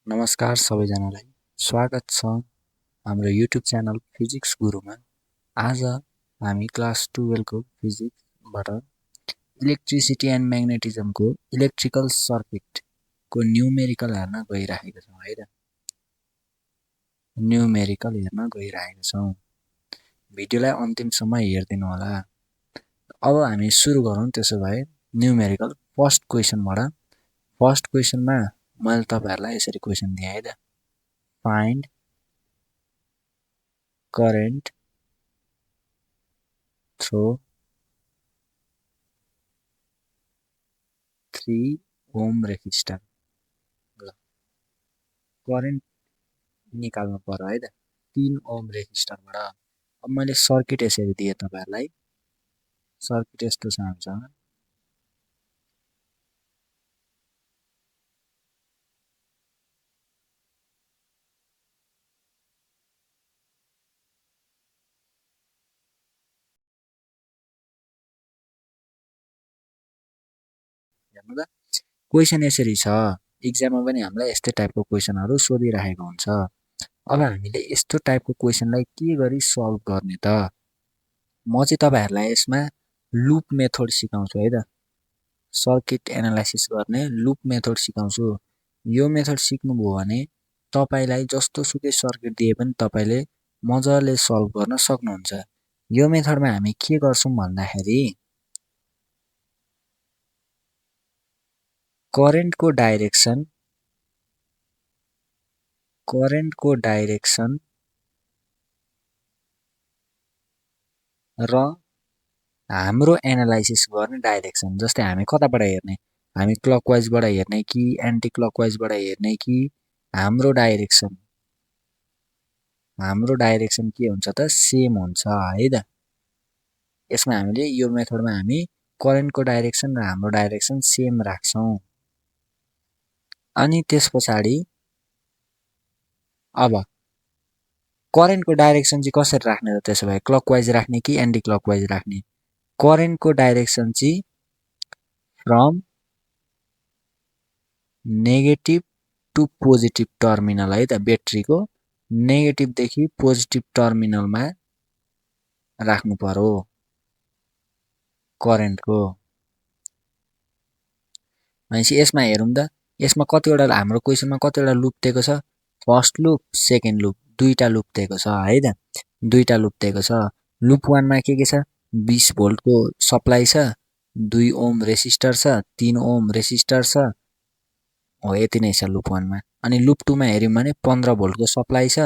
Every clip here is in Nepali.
नमस्कार सबैजनालाई स्वागत छ हाम्रो युट्युब च्यानल फिजिक्स गुरुमा। आज हामी क्लास 12 को फिजिक्सबाट इलेक्ट्रिसिटी एन्ड म्याग्नेटिजमको इलेक्ट्रिकल सर्किटको न्युमेरिकल हेर्न गइरहेका छौँ है त। न्युमेरिकल हेर्न गइरहेका छौँ। भिडियोलाई अन्तिमसम्म हेरिदिनु होला। अब हामी सुरु गरौँ त्यसो भए न्युमेरिकल फर्स्ट क्वेशनबाट। फर्स्ट क्वेशनमा मैले तपाईहरुलाई यसरी क्वेशन दिएँ है त। Find current through 3 ohm resistor। Current निकाल्नु पर्यो है त 3 ओम रेजिस्टरबाट। अब मैले सर्किट यसरी दिएँ तपाईहरुलाई। सर्किट यस्तो छ हामीसँग। हेर्नु त क्वेशन यसरी छ। एक्जाममा पनि हामीलाई यस्तै टाइपको क्वेशनहरु सोधिरहेको हुन्छ। अब हामीले यस्तो टाइपको क्वेशनलाई के गरी सल्भ गर्ने त? म चाहिँ तपाईहरुलाई यसमा लुप मेथड सिकाउँछु है त। सर्किट एनालाइसिस गर्ने लुप मेथड सिकाउँछु। यो मेथड सिक्नुभयो भने तपाईलाई जस्तो सुकै सर्किट दिए पनि तपाईले मजाले सल्भ गर्न सक्नुहुन्छ। यो मेथडमा हामी के गर्छौं भन्दाखेरि करेन्टको डाइरेक्सन र हाम्रो एनालाइसिस गर्ने डाइरेक्सन। जस्तै हामी कताबाट हेर्ने? हामी क्लकवाइजबाट हेर्ने कि एन्टी क्लकवाइजबाट हेर्ने कि हाम्रो डाइरेक्सन के हुन्छ त सेम हुन्छ है त। यसमा हामीले यो मेथडमा हामी करेन्टको डाइरेक्सन र हाम्रो डाइरेक्सन सेम राख्छौं। अनि त्यसपछि अब करेन्टको डाइरेक्सन चाहिँ कसरी राख्ने त? त्यसो भए क्लकवाइज राख्ने कि एन्टी क्लकवाइज राख्ने? करेन्टको डाइरेक्सन चाहिँ from negative to positive terminal है त। ब्याट्रीको नेगेटिभ देखि पोजिटिभ टर्मिनलमा राख्नु पर्यो करेन्टको। भनेपछि यसमा हेरौँ त यसमा कतिवटा हाम्रो क्वेशनमा कतिवटा लुप दिएको छ? फर्स्ट लुप, सेकेन्ड लुप, दुईटा लुप दिएको छ है त। दुईटा लुप दिएको छ। लुप 1 मा के छ? 20 भोल्टको सप्लाई छ, 2 ओम रेजिस्टर छ, 3 ओम रेजिस्टर छ। हो यति नै छ लुप 1 मा। अनि लुप 2 मा हेर्यौं भने 15 भोल्टको सप्लाई छ,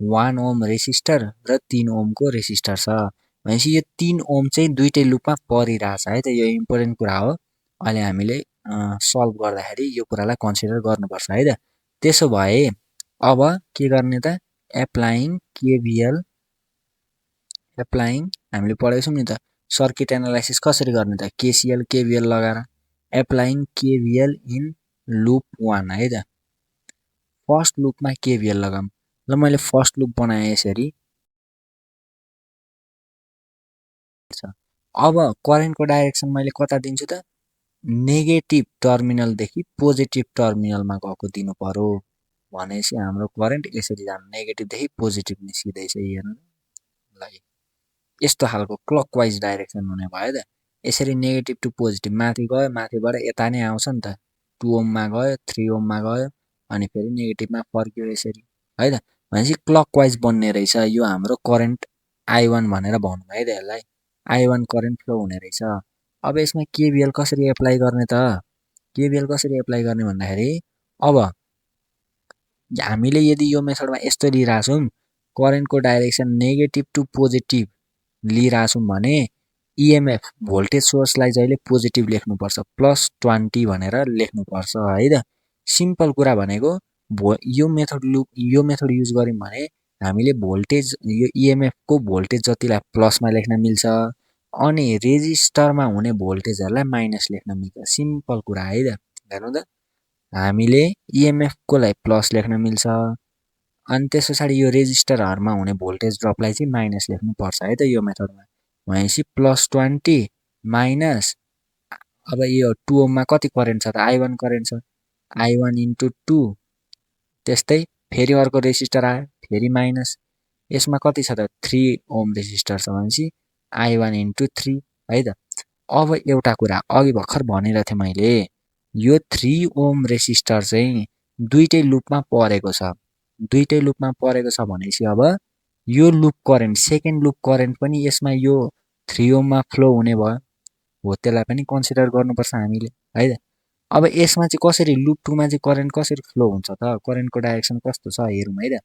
1 ओम रेजिस्टर र 3 ओमको रेजिस्टर छ। भनेपछि यो 3 ओम चाहिँ दुईटै लुपमा परिरहेछ है त। यो इम्पोर्टेन्ट कुरा हो। अहिले हामीले सल्भ गर्दाखेरि यो कुरालाई कन्सिडर गर्नुपर्छ है त। त्यसो भए अब के गर्ने त? एप्लाइङ हामीले पढेको छौं नि त। सर्किट एनालाइसिस कसरी गर्ने त? केसीएल केभीएल लगाएर। एप्लाइङ केभीएल इन लुप 1 है त। फर्स्ट लुपमा केभीएल लगाम। ल मैले फर्स्ट लुप बनाए यसरी। अब करेन्टको डाइरेक्सन मैले कता दिन्छु त? नेगेटिभ टर्मिनलदेखि पोजिटिभ टर्मिनलमा गएको दिनु पर्यो। भनेपछि हाम्रो करेन्ट यसरी जानु, नेगेटिभदेखि पोजिटिभ निस्किदैछ। हेर्नु ल, यस्तो खालको क्लकवाइज डाइरेक्सन हुने भयो त। यसरी नेगेटिभ टु पोजिटिभ माथि गयो, माथिबाट यता नै आउँछ नि त। 2 ओममा गयो, 3 ओममा गयो, अनि फेरि नेगेटिभमा फर्क्यो यसरी है त। भनेपछि क्लकवाइज बन्ने रहेछ यो हाम्रो करेन्ट I1 भनेर भनौँ है त यसलाई। I1 करेन्ट फ्लो हुने रहेछ। अब यसमा केभीएल कसरी एप्लाई गर्ने त? केभीएल कसरी एप्लाई गर्ने भन्दाखेरि अब हामीले यदि यो मेथडमा यस्तो लिइराछौं, करेन्टको डाइरेक्सन नेगेटिभ टु पोजिटिभ लिइराछौं भने इएमएफ भोल्टेज सोर्सलाई जहिले पोजिटिभ लेख्नुपर्छ, +20 भनेर लेख्नुपर्छ है त। सिम्पल कुरा भनेको यो मेथड युज गर्यौं भने हामीले भोल्टेज यो इएमएफ को भोल्टेज जतिलाई प्लसमा लेख्न मिल्छ, अनि रेजिस्टरमा हुने भोल्टेजहरुलाई माइनस लेख्न मिल्छ। सिम्पल कुरा है त। हेर्नु त हामीले इएमएफ को लाई प्लस लेख्न मिल्छ, अनि त्यसपछि यो रेजिस्टरहरुमा हुने भोल्टेज ड्रपलाई चाहिँ माइनस लेख्नु पर्छ है त यो मेथडमा। भनेपछि +20 माइनस अब यो 2 ओममा कति करेन्ट छ त? I1 करेन्ट छ। I1 * 2 त्यस्तै फेरि अर्को रेसिस्टर आयो, फेरि माइनस। यसमा कति छ त 3 ओम रेसिस्टर छ भनेपछि I1 इन्टु 3 है त। अब एउटा कुरा अघि भर्खर भनेर थिएँ मैले, यो 3 ओम रेसिस्टर चाहिँ दुईटै लुपमा परेको छ। दुईटै लुपमा परेको छ भनेपछि अब यो loop current, second loop current पनि यसमा यो 3 ओममा फ्लो हुने भयो हो, त्यसलाई पनि कन्सिडर गर्नुपर्छ हामीले है त। अब यसमा चाहिँ कसरी लुप 2 मा चाहिँ करेन्ट कसरी फ्लो हुन्छ त, करेन्टको डाइरेक्सन कस्तो छ हेरौँ है त।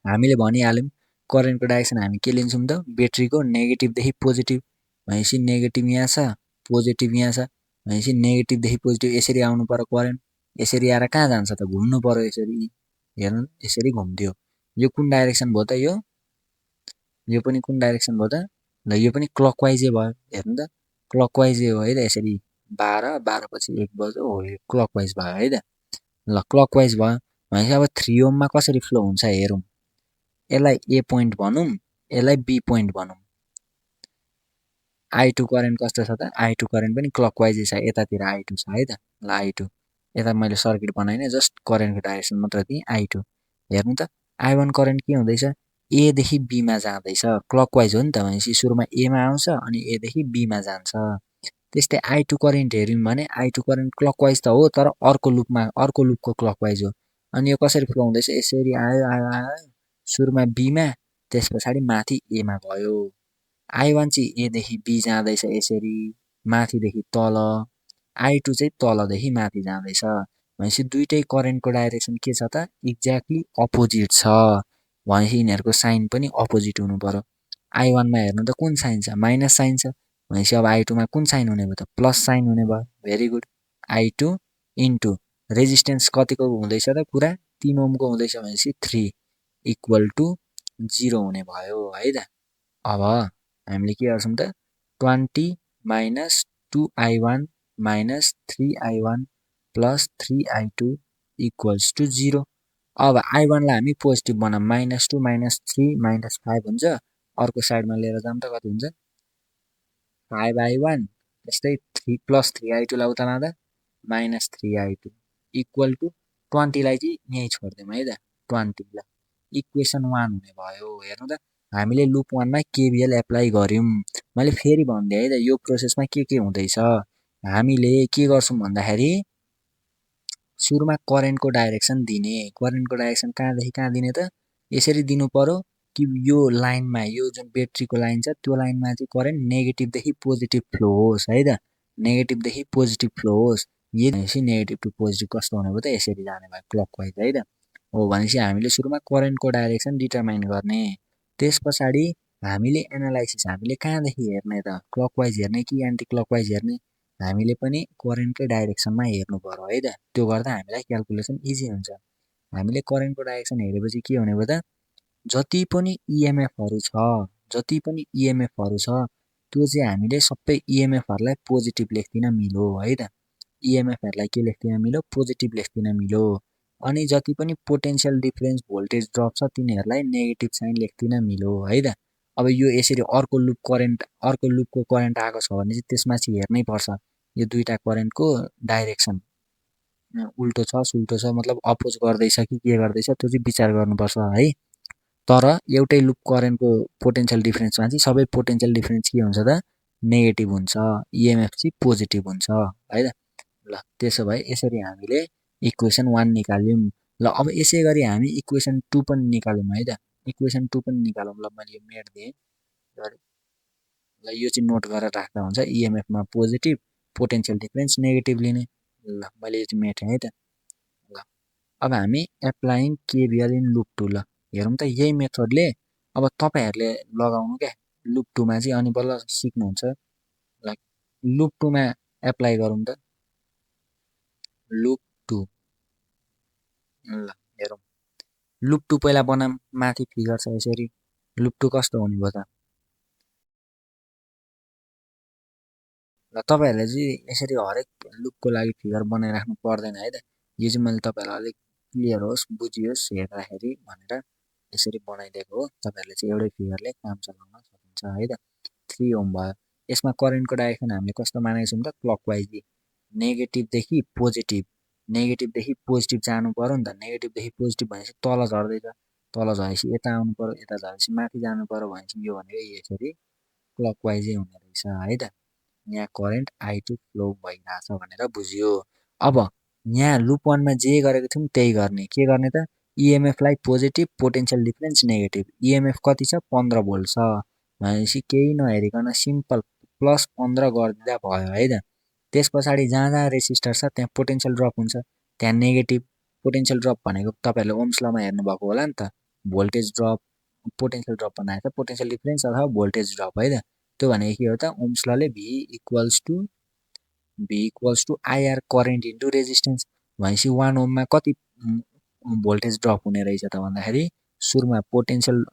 हामीले भनिहाल्यौँ करेन्टको डाइरेक्सन हामी के लिन्छौँ त, ब्याट्रीको नेगेटिभदेखि पोजिटिभ भनेपछि नेगेटिभ यहाँ छ, पोजिटिभ यहाँ छ भनेपछि नेगेटिभदेखि पोजिटिभ यसरी आउनु पर्यो करेन्ट। यसरी आएर कहाँ जान्छ त, घुम्नु पर्यो यसरी, हेर्नु यसरी घुम्दियो। यो कुन डाइरेक्सन भयो त, यो पनि कुन डाइरेक्सन भयो त, ल यो पनि क्लकवाइजै भयो, हेर्नु त क्लकवाइजै हो है त। यसरी 12 पछि 1 बज्यो हो, यो क्लकवाइज भयो है त। ल क्लकवाइज भयो भनेपछि अब 3 ओममा कसरी फ्लो हुन्छ हेरौँ। यसलाई ए पोइन्ट भनौँ, यसलाई बी पोइन्ट भनौँ। I2 करेन्ट कस्तो छ त, I2 करेन्ट पनि क्लकवाइजै छ, यतातिर I2 छ है त। ल I2 यता मैले सर्किट बनाइनँ, जस्ट करेन्टको डाइरेक्सन मात्र दिएँ I2। हेर्नु त I1 करेन्ट के हुँदैछ, एदेखि बीमा जाँदैछ, क्लकवाइज हो नि त भनेपछि सुरुमा एमा आउँछ अनि एदेखि बीमा जान्छ। त्यस्तै I2 करेन्ट हेऱ्यौँ भने I2 करेन्ट क्लकवाइज त हो, तर अर्को लुपको क्लकवाइज हो। अनि यो कसरी फ्लो हुँदैछ, यसरी आयो आयो आयो सुरुमा बीमा, त्यस पछाडि माथि एमा गयो। I1 चाहिँ एदेखि बी जाँदैछ यसरी माथिदेखि तल, I2 चाहिँ तलदेखि माथि जाँदैछ भनेपछि दुईटै करेन्टको डाइरेक्सन के छ त, एक्ज्याक्टली अपोजिट छ भनेपछि यिनीहरूको साइन पनि अपोजिट हुनु पर्यो। I1 मा हेर्नु त कुन साइन छ, माइनस साइन छ भनेपछि अब I2 मा कुन साइन हुने भयो त, प्लस साइन हुने भयो। Very good. I2 into resistance कतिको हुँदैछ त, पुरा 3 ओमको हुँदैछ भनेपछि 3 इक्वल टु 0 हुने भयो है त। अब हामीले के गर्छौँ त, 20 minus 2I1 minus 3I1 plus 3I2 equals to 0। अब I1 लाई हामी पोजिटिभ बनाऊँ, -2 -3 -5 हुन्छ। अर्को साइडमा लिएर जाऊँ त कति हुन्छ, 5I1 त्यस्तै 3 प्लस 3I2 लाई उता लाँदा माइनस 3I2 इक्वल टु 20 लाई चाहिँ यहीँ छोडिदिउँ है त, 20 ल इक्वेसन 1 हुने भयो। हेर्नु त हामीले लुप 1 मा केभिएल एप्लाई गर्यौँ। मैले फेरि भनिदिएँ है त, यो प्रोसेसमा के हुँदैछ, हामीले के गर्छौँ भन्दाखेरि सुरुमा करेन्टको डाइरेक्सन दिने, करेन्टको डाइरेक्सन कहाँदेखि कहाँ दिने त, यसरी दिनु पर्यो कि यो लाइनमा, यो जुन ब्याट्रीको लाइन छ त्यो लाइनमा चाहिँ करेन्ट नेगेटिभदेखि पोजिटिभ फ्लो होस् है त, नेगेटिभदेखि पोजिटिभ फ्लो होस्। यदि भनेपछि नेगेटिभ टु पोजिटिभ कस्तो हुने भयो त, यसरी जाने भयो क्लकवाइज है त। हो भनेपछि हामीले सुरुमा करेन्टको डाइरेक्सन डिटर्माइन गर्ने, त्यस पछाडि हामीले एनालाइसिस हामीले कहाँदेखि हेर्ने त, क्लकवाइज हेर्ने कि एन्टी क्लकवाइज हेर्ने, हामीले पनि करेन्टकै डाइरेक्सनमा हेर्नु पर्यो है त। त्यो गर्दा हामीलाई क्याल्कुलेसन इजी हुन्छ। हामीले करेन्टको डाइरेक्सन हेरेपछि के हुने भयो त, जति पनि इएमएफहरू छ, जति पनि इएमएफहरू छ त्यो चाहिँ हामीले सबै इएमएफहरूलाई पोजिटिभ लेख्दिन मिलो है त। इएमएफहरूलाई के लेख्दिन मिलो, पोजिटिभ लेख्दिन मिलो। अनि जति पनि पोटेन्सियल डिफरेन्स भोल्टेज ड्रप छ तिनीहरूलाई नेगेटिभ साइन लेख्दिन मिलो है त। अब यो यसरी अर्को लुपको करेन्ट आएको छ भने चाहिँ त्यसमा चाहिँ हेर्नै पर्छ यो दुईटा करेन्टको डाइरेक्सन उल्टो छ सुल्टो छ, मतलब अपोज गर्दैछ कि के गर्दैछ त्यो चाहिँ विचार गर्नुपर्छ है। तर एउटै लुप करेन्टको पोटेन्सियल डिफरेन्समा चाहिँ सबै पोटेन्सियल डिफरेन्स के हुन्छ त, नेगेटिभ हुन्छ, इएमएफ चाहिँ पोजिटिभ हुन्छ है त। ल त्यसो भए यसरी हामीले इक्वेसन 1 निकाल्यौँ। ल अब यसै गरी हामी इक्वेसन 2 पनि निकालौँ है त, इक्वेसन 2 पनि निकालौँ। ल मैले यो मेट दिएँ, ल यो चाहिँ नोट गरेर राख्दा हुन्छ, इएमएफमा पोजिटिभ, पोटेन्सियल डिफरेन्स नेगेटिभ लिने। ल मैले यो चाहिँ मेटेँ है त। ल अब हामी एप्लाइङ केभिएल इन लुप 2, ल हेरौँ त यही मेथडले अब तपाईँहरूले लगाउनु क्या लुप 2 मा चाहिँ, अनि बल्ल सिक्नुहुन्छ। ल लुप 2 मा एप्लाई गरौँ त, लुप 2 ल हेरौँ। लुप 2 पहिला बनाऊँ, माथि फिगर छ यसरी। लुप 2 कस्तो हुने भयो त, र तपाईँहरूले चाहिँ यसरी हरेक लुपको लागि फिगर बनाइराख्नु पर्दैन है त। यो चाहिँ मैले तपाईँहरूलाई अलिक क्लियर होस्, बुझियोस् हेर्दाखेरि भनेर यसरी बनाइदिएको हो। तपाईँहरूले चाहिँ एउटै फिगरले काम चलाउन सकिन्छ है त। 3 ओम भयो। यसमा करेन्टको डाइरेक्सन हामीले कस्तो मानेको छौँ त, क्लकवाइज नेगेटिभदेखि पोजिटिभ नेगेटिभदेखि पोजिटिभ जानु पर्यो नि त। नेगेटिभदेखि पोजिटिभ भनेपछि तल झर्दैछ, तल झरेपछि यता आउनु पर्यो, यता झरेपछि माथि जानु पर्यो भनेपछि यो भनेको यसरी क्लकवाइजै हुने रहेछ है त। यहाँ करेन्ट I2 फ्लो भइरहेछ भनेर बुझ्यो। अब यहाँ लुप 1 मा जे गरेको थियौँ त्यही गर्ने। के गर्ने त? EMF लाई positive, potential difference negative. EMF कति छ? 15 भोल्ट छ भनेपछि केही नहेरिकन सिम्पल प्लस 15 गरिदिँदा भयो है त। त्यस पछाडि जहाँ जहाँ रेसिस्टर छ त्यहाँ पोटेन्शियल ड्रप हुन्छ, त्यहाँ नेगेटिभ। पोटेन्शियल ड्रप भनेको तपाईँहरूले ओम्स लमा हेर्नुभएको होला नि त, भोल्टेज ड्रप, पोटेन्शियल ड्रप बनाएको छ, पोटेन्शियल डिफरेन्स अथवा भोल्टेज ड्रप है त। त्यो भनेको के हो त? ओम्स लले V equals to IR current into resistance भनेपछि 1 ओममा कति भोल्टेज ड्रप हुने रहेछ त भन्दाखेरि सुरुमा पोटेन्शियल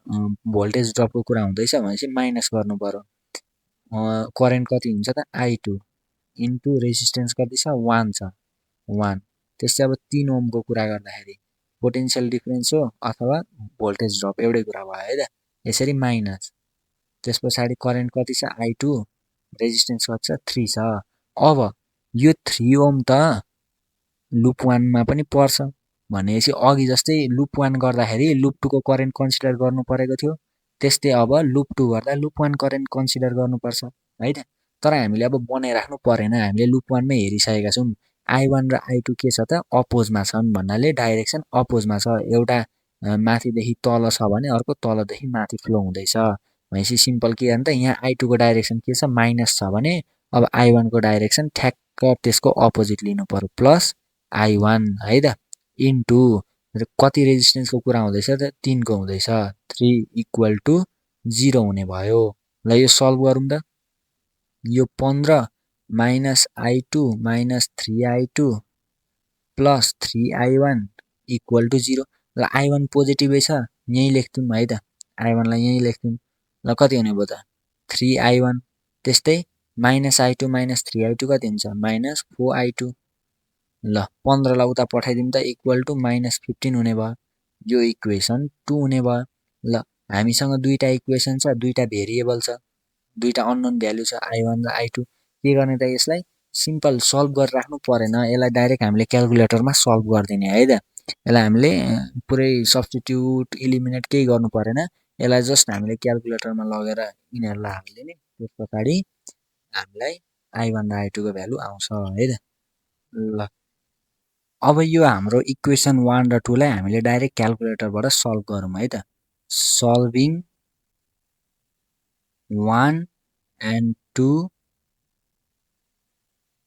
भोल्टेज ड्रपको कुरा हुँदैछ भनेपछि माइनस गर्नु पर्यो। करेन्ट कति हुन्छ त? I2 इन्टु रेजिस्टेन्स कति छ? 1 छ, 1। त्यसै अब 3 ओमको कुरा गर्दाखेरि पोटेन्शियल डिफरेन्स हो अथवा भोल्टेज ड्रप एउटै कुरा भयो है त। यसरी माइनस, त्यस पछाडि करेन्ट कति छ? I2, रेजिस्टेन्स कति छ? 3 छ। अब यो 3 ओम त लुप 1 मा पनि पर्छ भनेपछि अघि जस्तै लुप 1 गर्दाखेरि लुप 2 को करेन्ट कन्सिडर गर्नु परेको थियो, त्यस्तै अब लुप 2 गर्दा लुप 1 करेन्ट कन्सिडर गर्नुपर्छ है त। तर हामीले अब बनाइराख्नु परेन, हामीले लुप 1 मै हेरिसकेका छौँ। I1 र I2 के छ त? अपोजमा छन् भन्नाले डाइरेक्सन अपोजमा छ। एउटा माथिदेखि तल छ भने अर्को तलदेखि माथि फ्लो हुँदैछ भनेपछि सिम्पल के गर्ने त? यहाँ I2 को डाइरेक्सन के छ? माइनस छ भने अब I1 को डाइरेक्सन ठ्याक्क त्यसको अपोजिट लिनु पर्यो, प्लस I1 है त, इन्टु कति रेजिस्टेन्सको कुरा हुँदैछ त? 3 को हुँदैछ, 3 इक्वल टु 0 हुने भयो। ल यो सल्भ गरौँ त। यो 15 minus I2 minus 3I2 plus 3I1 equal to 0। ल I1 पोजिटिभै छ, यहीँ लेख्थ्यौँ है त, I1 लाई यहीँ लेख्थ्यौँ। ल कति हुने भयो त? 3I1। त्यस्तै माइनस I2 माइनस 3I2 कति हुन्छ? Minus 4I2। ल 15 लाई उता पठाइदिउँ त, इक्वल टु माइनस 15 हुने भयो। यो इक्वेसन 2 हुने भयो। ल हामीसँग दुईटा इक्वेसन छ, दुईटा भेरिएबल छ, दुईटा अननोन भ्यालु छ, I1 र I2। के गर्ने त? यसलाई सिम्पल सल्भ गरेर राख्नु परेन, यसलाई डाइरेक्ट हामीले क्याल्कुलेटरमा सल्भ गरिदिने है त। यसलाई हामीले पुरै सब्स्टिट्युट, इलिमिनेट केही गर्नु परेन, यसलाई जस्ट हामीले क्याल्कुलेटरमा लगेर यिनीहरूलाई हालिदिने। त्यस पछाडि हामीलाई I1 र I2 को भ्यालु आउँछ है त। ल अब यो हाम्रो इक्वेसन 1 र 2 लाई हामीले डाइरेक्ट क्याल्कुलेटरबाट सल्भ गरौँ है त। सल्भिङ 1 and 2,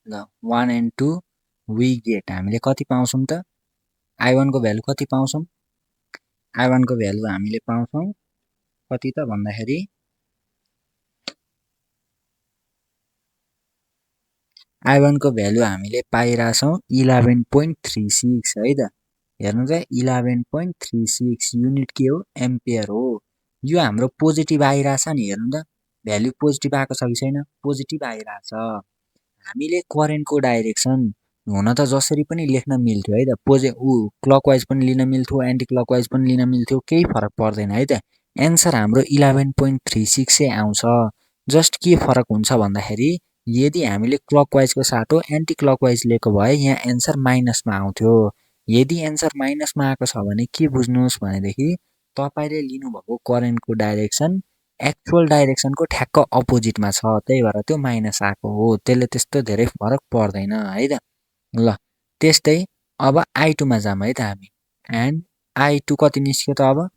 ल 1 and 2 वी गेट हामीले कति पाउँछौँ त? I1 को भ्यालु कति पाउँछौँ? I1 को भ्यालु हामीले पाउँछौँ कति त भन्दाखेरि I1 को भ्यालु हामीले पाइरहेछौँ 11.36 है त। हेर्नु त 11.36 युनिट के हो? एम्पियर हो। यो हाम्रो पोजिटिभ आइरहेछ नि, हेर्नु त भ्यालु पोजिटिभ आएको छ कि छैन? पोजिटिभ आइरहेछ। हामीले करेन्टको डाइरेक्सन हुन त जसरी पनि लेख्न मिल्थ्यो है त, क्लकवाइज पनि लिन मिल्थ्यो, एन्टी क्लकवाइज पनि लिन मिल्थ्यो, केही फरक पर्दैन है त। एन्सर हाम्रो 11.36 आउँछ। जस्ट के फरक हुन्छ भन्दाखेरि यदि हामीले क्लकवाइजको साटो एन्टी क्लकवाइज लिएको भए यहाँ एन्सर माइनसमा आउँथ्यो। यदि एन्सर माइनसमा आएको छ भने के बुझ्नुहोस् भनेदेखि तपाईले लिनुभएको करेन्टको डाइरेक्सन एक्चुअल डाइरेक्सनको ठ्याक्क अपोजिटमा छ, त्यही भएर त्यो माइनस आएको हो। त्यसले त्यस्तो धेरै फरक पर्दैन है त। ल त्यस्तै अब I2 मा जाम है त हामी। एन्ड I2 कति निस्क्यो त अब?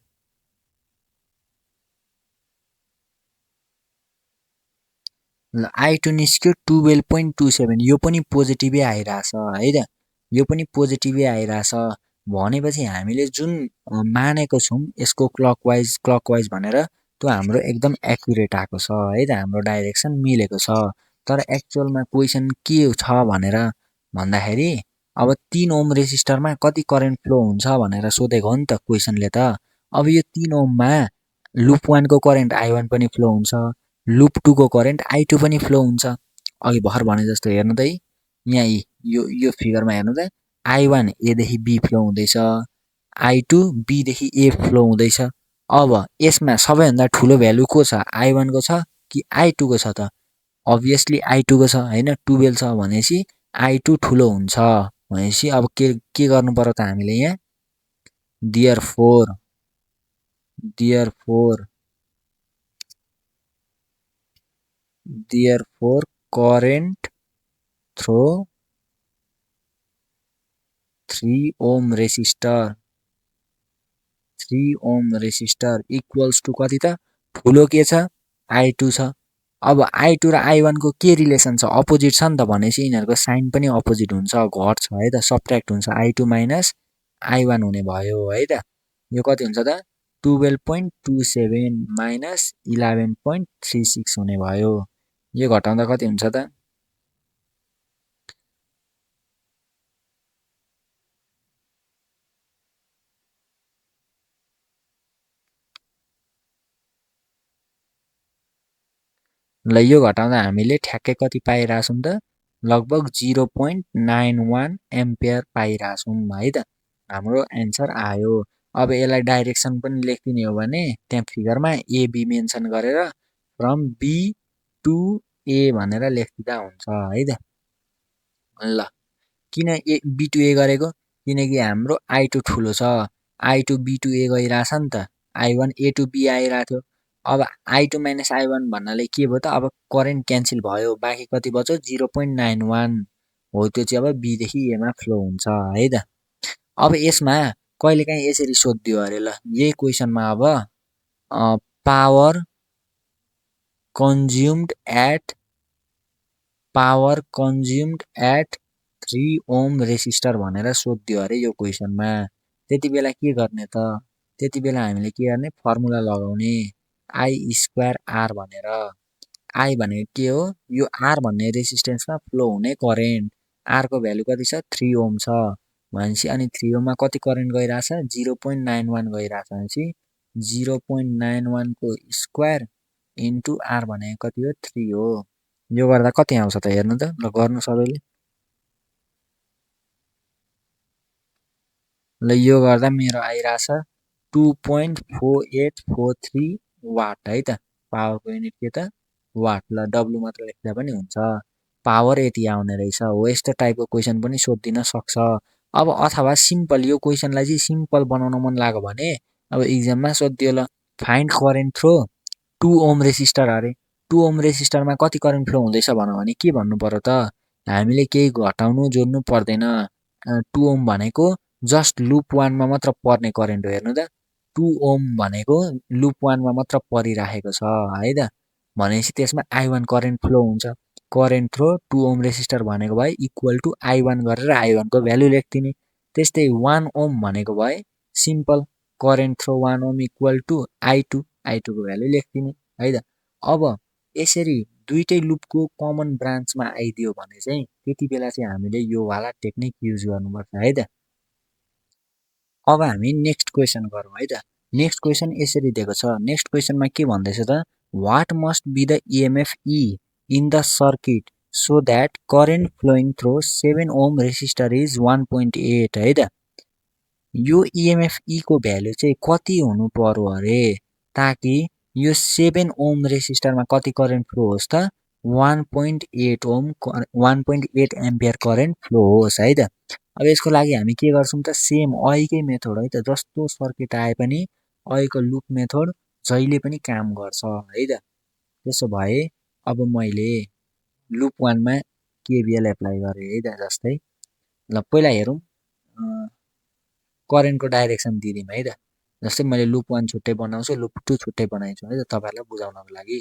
ल I2 निस्क्यो 12.27। यो पनि पोजिटिभै आइरहेछ है त, यो पनि पोजिटिभै आइरहेछ भनेपछि हामीले जुन मानेको छौँ यसको क्लकवाइज भनेर त्यो हाम्रो एकदम एक्युरेट आएको छ है त, हाम्रो डाइरेक्सन मिलेको छ। तर एक्चुअलमा क्वेसन के छ भनेर भन्दाखेरि अब 3 ओम रेजिस्टरमा कति करेन्ट फ्लो हुन्छ भनेर सोधेको हो नि त क्वेसनले त। अब यो 3 ओममा लुप 1 को करेन्ट I1 पनि फ्लो हुन्छ, लुप 2 को करेन्ट I2 पनि फ्लो हुन्छ। अघि भर्खर भने जस्तो हेर्नु त यहाँ यो फिगरमा हेर्नु त I1 A देखि B फ्लो हुँदैछ, I2 B देखि A फ्लो हुँदैछ। अब यसमा सबैभन्दा ठुलो भ्यालु को छ? I1 को छ कि I2 को छ त? अभियसली I2 को छ हैन, 12 छ भनेपछि I2 ठुलो हुन्छ भनेपछि अब के गर्नु पर्यो त हामीले यहाँ therefore current through 3 ohm resistor equals to कति त ठुलो के छ I2 छ। अब I2 र I1 को के रिलेसन छ अपोजिट छ नि त भनेपछि यिनीहरुको साइन पनि अपोजिट हुन्छ घट्छ है त सबट्र्याक्ट हुन्छ I2 माइनस I1 हुने भयो है त। यो कति हुन्छ त 12.27 माइनस 11.36 हुने भयो। यो घटाउँदा कति हुन्छ त ल यो घटाउँदा हामीले ठ्याक्कै कति पाइरहेछौँ त लगभग 0.91 एम्पियर पाइरहेछौँ है त। हाम्रो एन्सर आयो। अब यसलाई डाइरेक्सन पनि लेखिदिने हो भने त्यहाँ फिगरमा AB मेन्सन गरेर फ्रम B टु A भनेर लेखिदिँदा हुन्छ है त। ल किन B टु A गरेको किनकि हाम्रो I2 ठुलो छ I2 B टु A गइरहेछ नि त I1 A टु B आइरहेको थियो। अब I2 माइनस I1 भन्नाले के भयो त अब करेन्ट क्यान्सल भयो बाँकी कति बच्यो 0.91 हो त्यो चाहिँ अब B देखि A मा फ्लो हुन्छ है त। अब यसमा कहिलेकाहीँ यसरी सोधिदियो अरे ल यही क्वेसनमा अब power consumed at 3 ohm resistor भनेर सोधिदियो अरे यो क्वेसनमा। त्यति बेला के गर्ने त त्यति बेला हामीले के गर्ने फर्मुला लगाउने I स्क्वायर R भनेर। I भनेको के हो यो R भन्ने रेसिस्टेन्समा फ्लो हुने करेन्ट R को भ्यालु कति छ 3 ओम छ भनेपछि अनि 3 ओममा कति करेन्ट गइरहेछ 0.91 गइरहेछ भनेपछि 0.91 को स्क्वायर इन्टु R भनेको कति हो 3 हो। यो गर्दा कति आउँछ त हेर्नु त ल गर्नु सबैले। ल यो गर्दा मेरो आइरहेछ 2.4843 वाट है त। पावरको युनिट के त वाट ल W मात्र लेख्दा पनि हुन्छ पावर यति आउने रहेछ हो। यस्तो टाइपको क्वेसन पनि सोधिदिन सक्छ। अब अथवा सिम्पल यो क्वेसनलाई चाहिँ सिम्पल बनाउन मन लाग्यो भने अब इक्जाममा सोधिदियो ल find current through 2 ohm resistor अरे 2 ओम रेसिस्टरमा कति करेन्ट फ्लो हुँदैछ भने के भन्नु पर्यो त हामीले केही घटाउनु जोड्नु पर्दैन 2 ओम भनेको जस्ट लुप 1 मा मात्र पर्ने करेन्ट हो हेर्नु त 2 ओम भनेको लुप 1 मा मात्र परिराखेको छ है त। भनेपछि त्यसमा I1 करेन्ट फ्लो हुन्छ करेन्ट थ्रो 2 ओम रेसिस्टर भनेको भए इक्वल टु I1 गरेर I1 को भ्यालु लेख्दिने। त्यस्तै 1 ओम भनेको भए simple current through 1 ohm equal to I2 को भ्यालु लेख्दिने है त। अब यसरी दुईटै लुपको कमन ब्रान्चमा आइदियो भने चाहिँ त्यति बेला चाहिँ हामीले यो वाला टेक्निक युज गर्नुपर्छ है त। अब हामी नेक्स्ट क्वेसन गरौँ है त। नेक्स्ट क्वेसन यसरी दिएको छ नेक्स्ट क्वेसनमा के भन्दैछ त what must be the EMF E in the circuit so that current flowing through 7 ohm resistor is 1.8 है त। यो EMF E को भ्यालु चाहिँ कति हुनु पर्यो अरे ताकि यो 7 ओम रेसिस्टरमा कति करेन्ट फ्लो होस् त 1.8 ओम 1.8 एम्पियर करेन्ट फ्लो होस् है त। अब यसको लागि हामी के गर्छौँ त सेम अहिलेकै मेथड है त जस्तो सर्किट आए पनि अहिलेको लुप मेथड जहिले पनि काम गर्छ है त। त्यसो भए अब मैले लुप 1 मा KVL एप्लाई गरेँ है त जस्तै ल पहिला हेरौँ करेन्टको डाइरेक्सन दिदिउँ है त। जस्तै मैले लुप 1 छुट्टै बनाउँछु लुप 2 छुट्टै बनाइछु है त तपाईहरुलाई बुझाउनको लागि।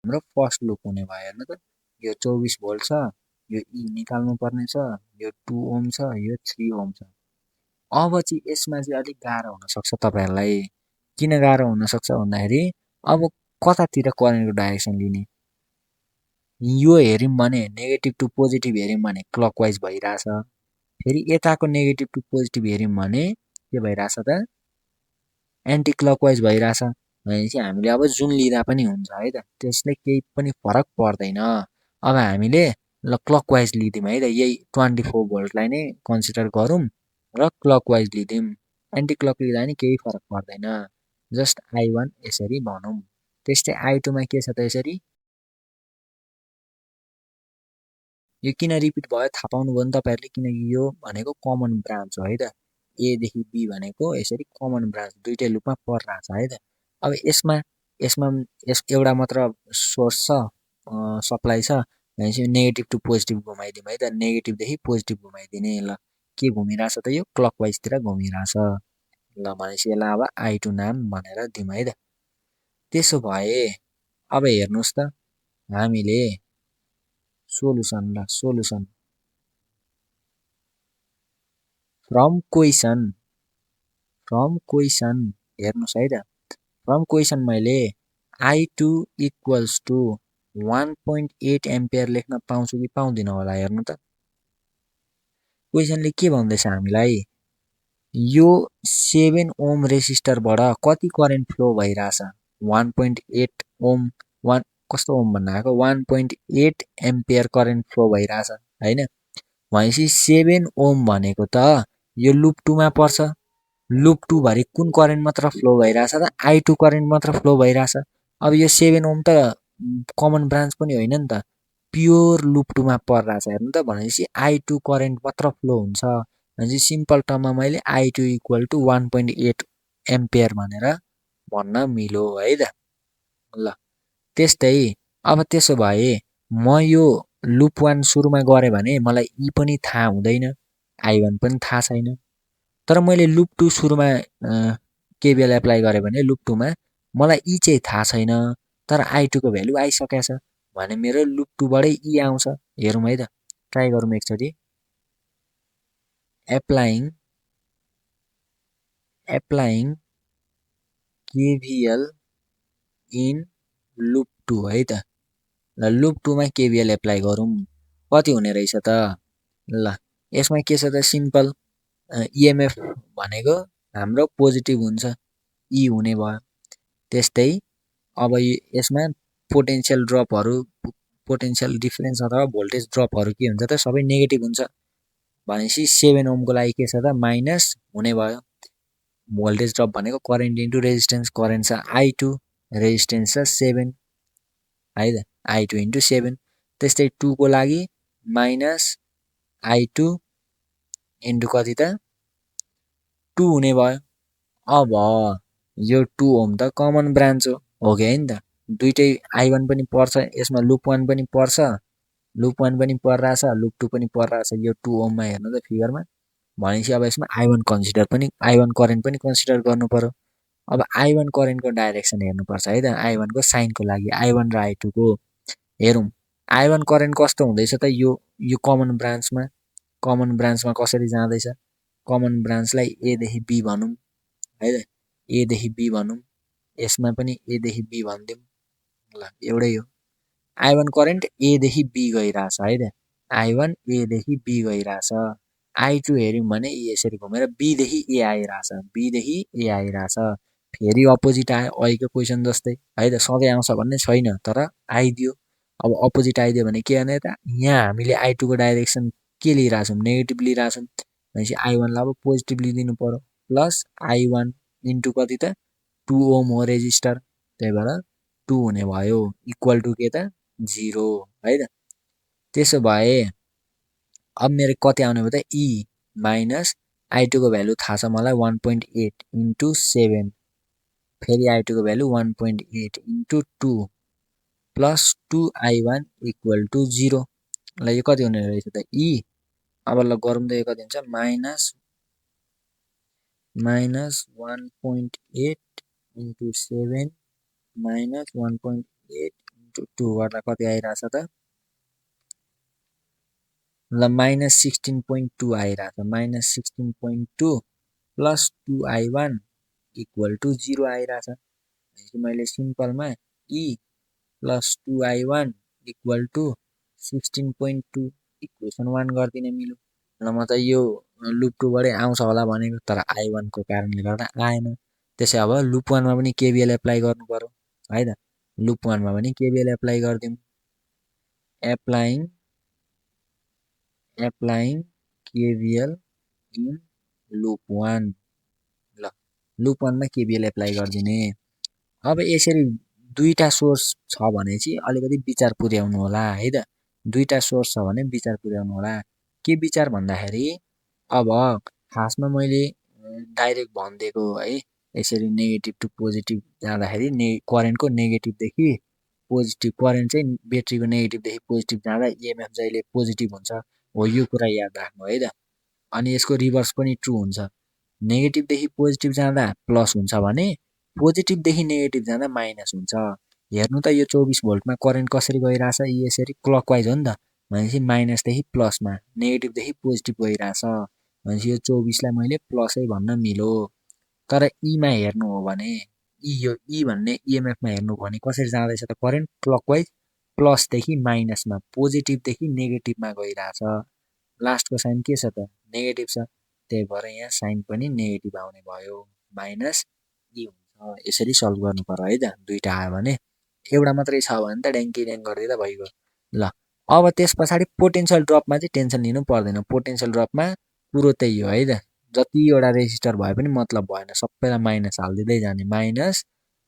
हाम्रो फर्स्ट लुप हुने भयो हेर्नु त यो 24 भोल्ट छ यो E निकाल्नु पर्ने छ यो 2 ओम छ यो 3 ओम छ। अब चाहिँ यसमा चाहिँ अलिक गाह्रो हुन सक्छ तपाईहरुलाई किन गाह्रो हुन सक्छ भन्दाखेरि अब कतातिर करेन्टको डाइरेक्सन लिने यो हेर्यौं भने नेगेटिभ टु पोजिटिभ हेर्यौं भने क्लकवाइज भइराछ फेरि यताको नेगेटिभ टु पोजिटिभ हेर्यौं भने के भइराछ त एन्टी क्लकवाइज भइराछ भनेपछि हामीले अब जुन लिँदा पनि हुन्छ है त त्यसले केही पनि फरक पर्दैन। अब हामीले ल क्लकवाइज लिदिउँ है त यही 24 भोल्टलाई नै कन्सिडर गरौँ र क्लकवाइज लिदिउँ एन्टी क्लक लिँदा नि केही फरक पर्दैन जस्ट I1 यसरी भनौँ। त्यस्तै I2 मा के छ त यसरी यो किन रिपिट भयो थाहा पाउनुभयो नि तपाईँहरूले, किनकि यो भनेको कमन ब्रान्च हो है त। एदेखि बी भनेको यसरी कमन ब्रान्च दुईटै लुपमा परिरहेछ है त। अब यसमा यसमा एउटा मात्र सोर्स छ, सप्लाई छ भनेपछि नेगेटिभ टु पोजिटिभ घुमाइदिउँ है त। नेगेटिभदेखि पोजिटिभ घुमाइदिने। ल के घुमिरहेछ त यो क्लकवाइजतिर घुमिरहेछ। ल भनेपछि यसलाई अब I2 नाम भनेर दिउँ है त। त्यसो भए अब हेर्नुहोस् त हामीले सोलुसन फ्रम क्वेसन हेर्नुहोस् है त। फ्रम क्वेसन मैले I2 इक्वल्स टु 1.8 एम्पियर लेख्न पाउँछु कि पाउँदिनँ होला हेर्नु त। क्वेसनले के भन्दैछ हामीलाई, यो 7 ओम रेसिस्टरबाट कति करेन्ट फ्लो भइरहेछ, 1.8 ओम, कस्तो ओम भन्न आएको, 1.8 एम्पियर करेन्ट फ्लो भइरहेछ होइन। भनेपछि 7 ओम भनेको त यो लुप 2 मा पर्छ। लुप 2 भरि कुन करेन्ट मात्र फ्लो भइरहेछ त, I2 करेन्ट मात्र फ्लो भइरहेछ। अब यो 7 ओम त कमन ब्रान्च पनि होइन नि त, प्योर लुप 2 मा परिरहेछ हेर्नु त। भनेपछि I2 करेन्ट मात्र फ्लो हुन्छ। भनेपछि सिम्पल टर्ममा मैले I2 इक्वल टु 1.8 एम्पियर भनेर भन्न मिल्यो है त। ल त्यस्तै अब त्यसो भए म यो लुप 1 सुरुमा गरेँ भने मलाई ई पनि थाहा हुँदैन, I1 पनि थाहा छैन। तर मैले लुप 2 सुरुमा केबिएल एप्लाई गरेँ भने लुप 2 मा मलाई ई चाहिँ थाहा छैन, तर I2 को भ्यालु आइसकेको छ भने मेरो लुप 2 बाटै ई आउँछ। हेरौँ है त, ट्राई गरौँ एकचोटि। एप्लाइङ केभिएल इन लुप 2 है त। ल लुप 2 मा केभिएल एप्लाई गरौँ, कति हुने रहेछ त। ल यसमा के छ त, सिम्पल इएमएफ भनेको हाम्रो पोजिटिभ हुन्छ, ई हुने भयो। त्यस्तै अब यसमा पोटेन्सियल ड्रपहरू, पोटेन्सियल डिफरेन्स अथवा भोल्टेज ड्रपहरू के हुन्छ त, सबै नेगेटिभ हुन्छ। भनेपछि 7 ओमको लागि के छ त, माइनस हुने भयो। भोल्टेज ड्रप भनेको करेन्ट इन्टु रेजिस्टेन्स, करेन्ट छ I2, रेजिस्टेन्स छ 7 है त, I2 इन्टु 7। त्यस्तै 2 को लागि माइनस I2 इन्टु कति त 2 हुने भयो। अब यो 2 ओम त कमन ब्रान्च हो कि होइन त, दुइटै I1 पनि पर्छ यसमा, लुप 1 पनि पर्छ, लुप 1 पनि परिरहेछ, लुप 2 पनि परिरहेछ यो 2 ओममा हेर्नु त फिगरमा। भनेपछि अब यसमा I1 करेन्ट पनि कन्सिडर गर्नु पर्यो। अब I1 करेन्टको डाइरेक्सन हेर्नुपर्छ है त, I1 को साइनको लागि I1 र I2 को हेरौँ। I1 करेन्ट कस्तो हुँदैछ त, यो कमन ब्रान्चमा कसरी जाँदैछ, कमन ब्रान्चलाई एदेखि बी भनौँ है त, एदेखि बी भनौँ, यसमा पनि एदेखि बी भनिदिउँ। ल एउटै हो, I1 करेन्ट एदेखि बी गइरहेछ है त, I1 एदेखि बी गइरहेछ। I2 हेऱ्यौँ भने यसरी घुमेर बीदेखि ए आइरहेछ, फेरि अपोजिट आयो अहिलेको क्वेसन जस्तै है त। सधैँ आउँछ भन्ने छैन, तर आइदियो। अब अपोजिट आइदियो भने के गर्ने त, यहाँ हामीले I2 को डाइरेक्सन के लिइरहेछौँ, नेगेटिभ लिइरहेछौँ। भनेपछि I1 लाई अब पोजिटिभ लिइदिनु पर्यो, प्लस I1 इन्टु कति त 2 ओम हो रेजिस्टर, त्यही भएर 2 हुने भयो, इक्वल टु के त 0 है त। त्यसो भए अब मेरो कति आउने भयो त, ई माइनस I2 को भ्यालु थाहा छ मलाई 1.8 इन्टु 7, फेरि I2 को value 1.8 into 2 plus 2I1 equal to 0। ल यो कति हुने रहेछ त ई, अब ल गरौँ त, यो कति हुन्छ, माइनस 1.8 इन्टु 7 माइनस 1.8 इन्टु 2 गर्दा कति आइरहेछ त, ल माइनस 16.2 आइरहेछ। Minus 16.2 plus 2I1 equal to 0 आइरहेछ। भनेपछि मैले सिम्पलमा E plus 2I1 equal to 16.2 equation 1 गरिदिने मिल्यो। ल म त यो लुप 2 बाटै आउँछ होला भनेको, तर I1 को कारणले गर्दा आएन। त्यसै अब लुप 1 मा पनि केबिएल एप्लाई गर्नु पर्यो है त। लुप 1 मा पनि केबिएल एप्लाई गरिदिउँ। Applying KVL in loop 1। ल लुप 1 मा केबिएल एप्लाई गरिदिने। अब यसरी दुईटा सोर्स छ भने चाहिँ अलिकति विचार पुर्याउनु होला है त। दुईटा सोर्स छ भने विचार पुर्याउनु होला। के विचार भन्दाखेरि अब खासमा मैले डाइरेक्ट भनिदिएको है, यसरी नेगेटिभ टु पोजिटिभ जाँदाखेरि करेन्टको नेगेटिभदेखि पोजिटिभ, करेन्ट चाहिँ ब्याट्रीको नेगेटिभदेखि पोजिटिभ जाँदा इएमएफ जहिले पोजिटिभ हुन्छ हो, यो कुरा याद राख्नु है त। अनि यसको रिभर्स पनि ट्रु हुन्छ। नेगेटिभदेखि पोजिटिभ जाँदा प्लस हुन्छ भने पोजिटिभदेखि नेगेटिभ जाँदा माइनस हुन्छ। हेर्नु त यो 24 भोल्टमा करेन्ट कसरी गइरहेछ, यसरी क्लकवाइज हो नि त, भनेपछि माइनसदेखि प्लसमा, नेगेटिभदेखि पोजिटिभ गइरहेछ भनेपछि यो 24लाई मैले प्लसै भन्न मिलो। तर ईमा हेर्नु हो भने यो ई भन्ने इएमएफमा हेर्नु हो भने कसरी जाँदैछ त करेन्ट क्लकवाइज, प्लसदेखि माइनसमा, पोजिटिभदेखि नेगेटिभमा गइरहेछ। लास्टको साइन के छ त नेगेटिभ छ, त्यही भएर यहाँ साइन पनि नेगेटिभ आउने भयो, माइनस ई हुन्छ। यसरी सल्भ गर्नु पर्यो है त। दुईटा आयो भने, एउटा मात्रै छ भने त ड्याङ्की ड्याङ गरिदिँदा भइगयो। ल अब त्यस पछाडि पोटेन्सियल ड्रपमा चाहिँ टेन्सन लिनु पर्दैन। पोटेन्सियल ड्रपमा कुरो त्यही हो है त, जतिवटा रेजिस्टर भए पनि मतलब भएन, सबैलाई माइनस हालिदिँदै जाने। माइनस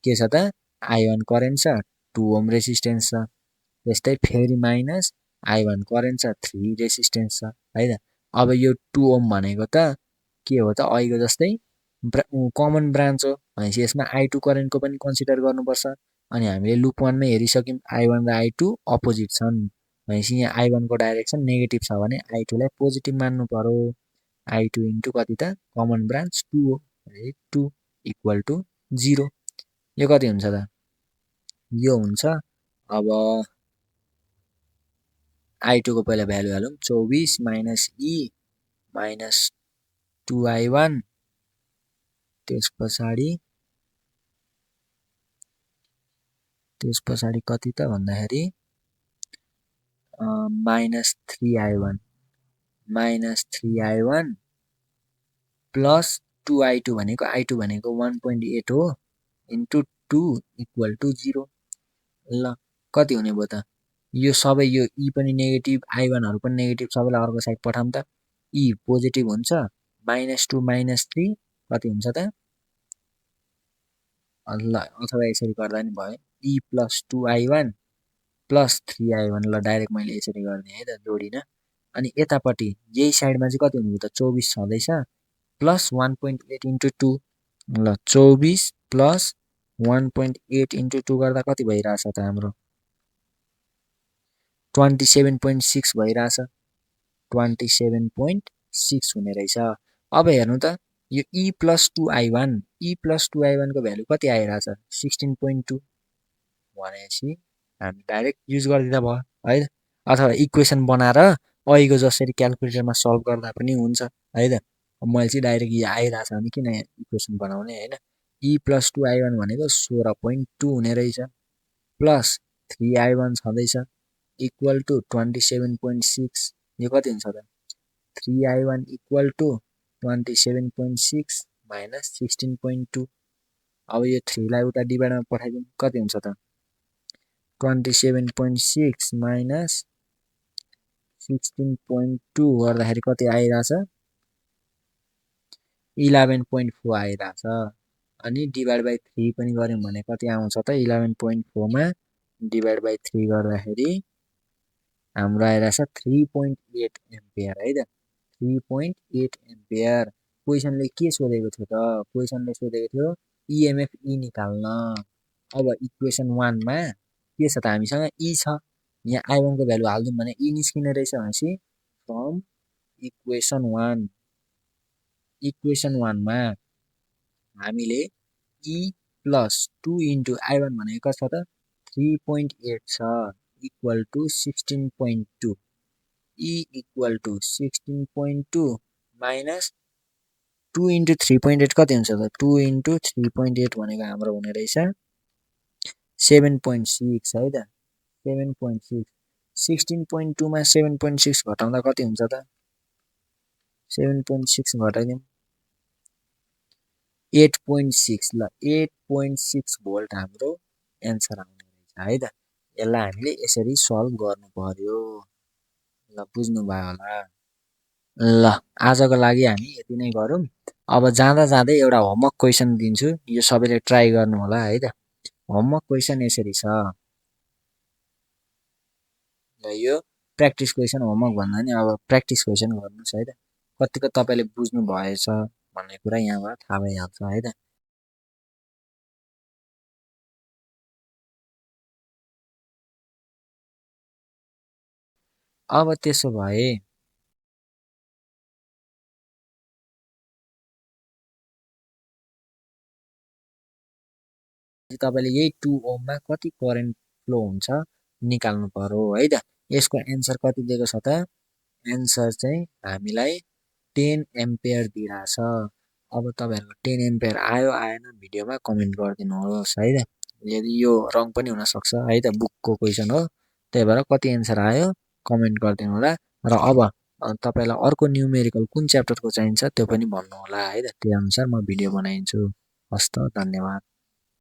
के छ त I1 करेन्ट छ, 2 ओम रेसिस्टेन्स छ, त्यस्तै फेरि माइनस I1 करेन्ट छ, 3 रेसिस्टेन्स छ है त। अब यो 2 ओम भनेको त के हो त, अहिलेको जस्तै कमन ब्रान्च हो भनेपछि यसमा I2 करेन्टको पनि कन्सिडर गर्नुपर्छ। अनि हामीले लुप 1 मै हेरिसक्यौँ I1 र I2 अपोजिट छन् भनेपछि यहाँ I1 को डाइरेक्सन नेगेटिभ छ भने I2 लाई पोजिटिभ मान्नु पर्यो। I2 इन्टु कति त कमन ब्रान्च 2 हो, 2 इक्वल टु 0। यो कति हुन्छ त, यो हुन्छ अब I2 को पहिला भ्यालु हालौँ, 24 माइनस ई माइनस 2I1, त्यस पछाडि कति त भन्दाखेरि माइनस 3I1 प्लस 2I2 भनेको I2 भनेको 1.8 हो इन्टु 2 इक्वल टु 0। ल कति हुने भयो त, यो सबै यो ई पनि नेगेटिभ, I1हरू पनि नेगेटिभ, सबैलाई अर्को साइड पठाउँ त, ई पोजिटिभ हुन्छ, माइनस 2 माइनस 3 कति हुन्छ त, ल अथवा यसरी गर्दा नि भयो, ई प्लस 2I1 प्लस 3I1। ल डाइरेक्ट मैले यसरी गरिदिएँ है त, जोडिन। अनि यतापट्टि यही साइडमा चाहिँ कति हुने भयो त, 24 छँदैछ प्लस 1.8 इन्टु 2। ल 24 प्लस 1.8 इन्टु 2 गर्दा कति भइरहेछ त हाम्रो 27.6 भइरहेछ, 27.6 हुने रहेछ। अब हेर्नु त यो ई प्लस 2I1 को भ्यालु कति आइरहेछ 16.2 भनेपछि हामी डाइरेक्ट युज गरिदिँदा भयो है त। अथवा इक्वेसन बनाएर अहिलेको जसरी क्यालकुलेटरमा सल्भ गर्दा पनि हुन्छ है त। मैले चाहिँ डाइरेक्ट यो आइरहेछ भने किन इक्वेसन बनाउने होइन। ई प्लस 2I1 भनेको 16.2 हुने रहेछ, प्लस 3I1 छँदैछ इक्वल टु 27.6। यो कति हुन्छ त 3I1 इक्वल टु 27.6 माइनस 16.2। अब यो 3 लाई उता डिभाइडमा पठाइदिउँ, कति हुन्छ त 27.6 माइनस 16.2 गर्दाखेरि कति आइरहेछ 11.4 आइरहेछ। अनि डिभाइड बाई 3 पनि गर्यौँ भने कति आउँछ त 11.4 मा डिभाइड बाई 3 गर्दाखेरि हाम्रो आइरहेछ 3.8 एम्पियर है त, 3.8 एम्पियर। क्वेसनले के सोधेको थियो त, क्वेसनले सोधेको थियो इएमएफ ई निकाल्न। अब इक्वेसन 1 मा के छ त हामीसँग ई छ, यहाँ I1 को भ्यालु हाल्दिउँ भने ई निस्किने रहेछ भनेपछि फ्रम इक्वेसन 1 मा हामीले ई प्लस 2 इन्टु I1 भनेको छ त 3.8 छ equal to 16.2, E equal to 16.2 minus 2 into 3.8 कति हुन्छ त 2 इन्टु 3.8 भनेको हाम्रो हुने रहेछ 7.6 है त, 7.6। 16.2 मा 7.6 घटाउँदा कति हुन्छ त 7.6 घटाइदिउँ 8.6। ल 8.6 भोल्ट हाम्रो एन्सर आउने रहेछ है त। यसलाई हामीले यसरी सल्भ गर्नु पर्यो। ल बुझ्नुभयो होला। ल आजको लागि हामी यति नै गरौँ। अब जाँदा जाँदै एउटा होमवर्क क्वेसन दिन्छु, यो सबैले ट्राई गर्नु होला है त। होमवर्क क्वेसन यसरी छ, ल यो प्र्याक्टिस क्वेसन होमवर्क भन्दा नि अब प्र्याक्टिस क्वेसन गर्नुहोस् है त कतिको तपाईँले बुझ्नु भएछ भन्ने कुरा यहाँबाट थाहा भइहाल्छ है त अब त्यसो भए तपाईँले यही 2 ओममा कति करेन्ट फ्लो हुन्छ निकाल्नु पर्यो है त यसको एन्सर कति दिएको छ त एन्सर चाहिँ हामीलाई 10 एम्पियर दिइरहेछ अब तपाईँहरूको 10 एम्पियर आयो आएन भिडियोमा कमेन्ट गरिदिनुहोस् है त यदि यो रङ पनि हुनसक्छ है त बुकको क्वेसन हो त्यही भएर कति एन्सर आयो कमेन्ट गरिदिनु होला र अब तपाईँलाई अर्को न्युमेरिकल कुन च्याप्टरको चाहिन्छ त्यो पनि भन्नु होला है त त्यही अनुसार म भिडियो बनाइदिन्छु हस् त धन्यवाद